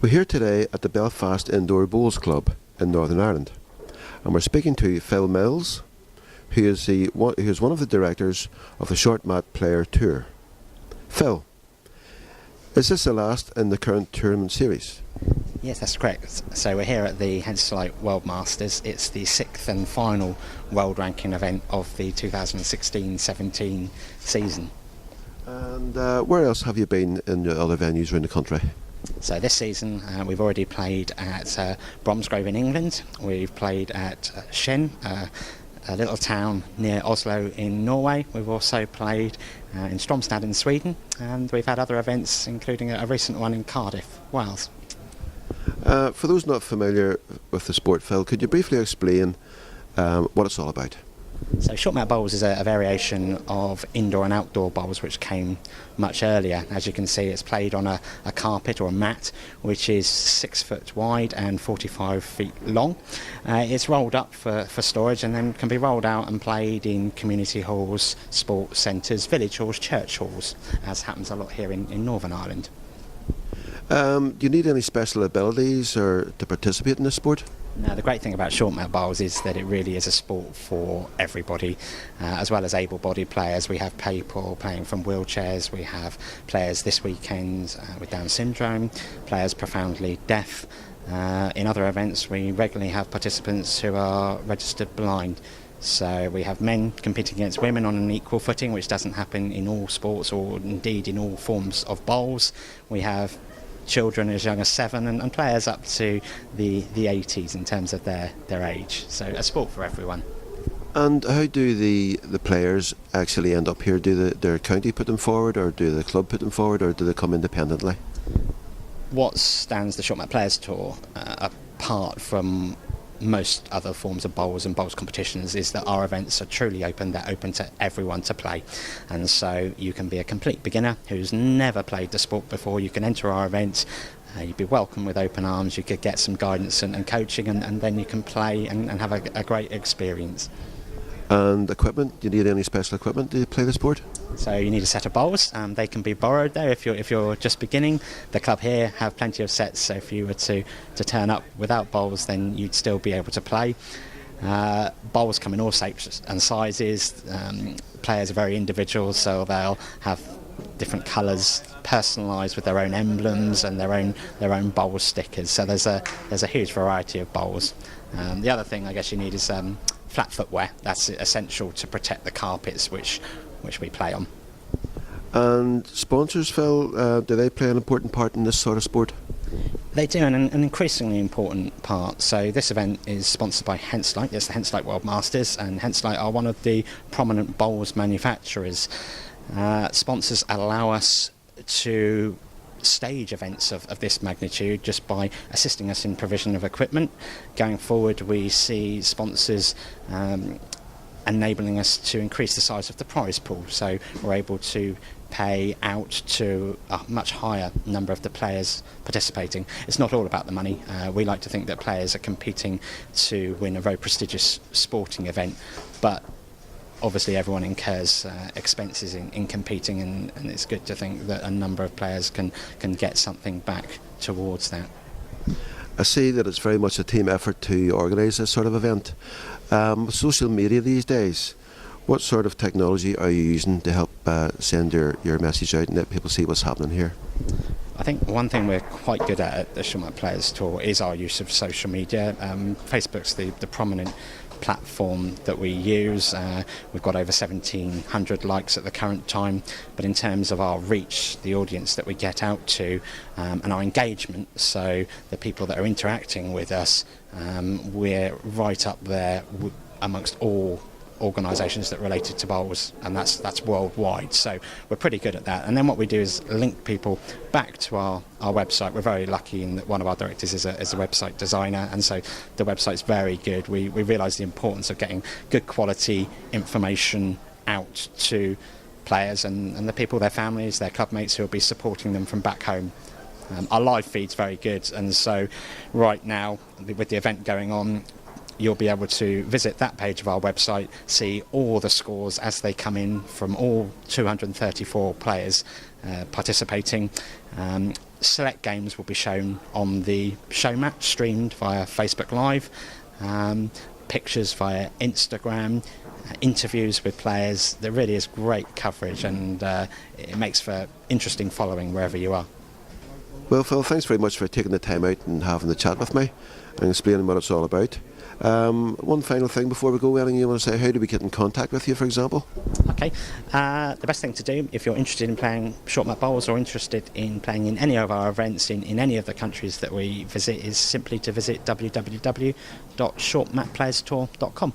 We're here today at the Belfast Indoor Bowls Club in Northern Ireland, and we're speaking to Phil Mills, who is one of the directors of the Short Mat Player Tour. Phil, is this the last in the current tournament series? Yes, that's correct. So we're here at the Henselite World Masters. It's the 6th and final world ranking event of the 2016-17 season. And where else have you been in the other venues around the country? So this season we've already played at Bromsgrove in England. We've played at Skien, a little town near Oslo in Norway. We've also played in Stromstad in Sweden, and we've had other events, including a recent one in Cardiff, Wales. For those not familiar with the sport, Phil, could you briefly explain what it's all about? So short mat bowls is a variation of indoor and outdoor bowls which came much earlier. As you can see, it's played on a carpet or a mat which is 6 foot wide and 45 feet long. It's rolled up for storage and then can be rolled out and played in community halls, sports centres, village halls, church halls, as happens a lot here in Northern Ireland. Do you need any special abilities or to participate in this sport? Now, the great thing about short mat bowls is that it really is a sport for everybody, as well as able-bodied players. We have people playing from wheelchairs, we have players this weekend with Down syndrome, players profoundly deaf. In other events we regularly have participants who are registered blind. So we have men competing against women on an equal footing, which doesn't happen in all sports or indeed in all forms of bowls. We have children as young as 7 and players up to the 80s in terms of their age. So a sport for everyone. And how do the players actually end up here? Do their county put them forward, or do the club put them forward, or do they come independently? What stands the Short Mat Players Tour apart from most other forms of bowls and bowls competitions is that our events are truly open. They're open to everyone to play, and so you can be a complete beginner who's never played the sport before. You can enter our events, you'd be welcomed with open arms. You could get some guidance and coaching, and then you can play and have a great experience. And equipment, do you need any special equipment to play the sport? So you need a set of bowls. They can be borrowed there if you're just beginning. The club here have plenty of sets, so if you were to turn up without bowls, then you'd still be able to play. Bowls come in all shapes and sizes. Players are very individual, so they'll have different colours, personalised with their own emblems and their own bowl stickers. So there's a huge variety of bowls. The other thing I guess you need is flat footwear. That's essential to protect the carpets which we play on. And sponsors, Phil, do they play an important part in this sort of sport? They do, and an increasingly important part. So this event is sponsored by Henselite. It's the Henselite World Masters, and Henselite are one of the prominent bowls manufacturers. Sponsors allow us to stage events of this magnitude just by assisting us in provision of equipment. Going forward, we see sponsors enabling us to increase the size of the prize pool, so we're able to pay out to a much higher number of the players participating. It's not all about the money. We like to think that players are competing to win a very prestigious sporting event, but obviously everyone incurs expenses in competing, and it's good to think that a number of players can get something back towards that. I see that it's very much a team effort to organise this sort of event. Social media these days, what sort of technology are you using to help send your message out and let people see what's happening here? I think one thing we're quite good at the Short Mat Players Tour is our use of social media. Facebook's the prominent platform that we use. We've got over 1,700 likes at the current time, but in terms of our reach, the audience that we get out to, and our engagement, so the people that are interacting with us, we're right up there amongst all organisations that related to bowls, and that's worldwide, so we're pretty good at that. And then what we do is link people back to our website. We're very lucky in that one of our directors is a website designer, and so the website's very good. We realise the importance of getting good quality information out to players and the people, their families, their club mates who will be supporting them from back home. Our live feed's very good, and so right now with the event going on, you'll be able to visit that page of our website, see all the scores as they come in from all 234 players participating, select games will be shown on the show match, streamed via Facebook Live, pictures via Instagram, interviews with players. There really is great coverage, and it makes for interesting following wherever you are. Well, Phil, thanks very much for taking the time out and having the chat with me and explaining what it's all about. One final thing before we go, anything you want to say? How do we get in contact with you, for example? Okay, the best thing to do, if you're interested in playing short mat bowls or interested in playing in any of our events in any of the countries that we visit, is simply to visit www.shortmatplayerstour.com.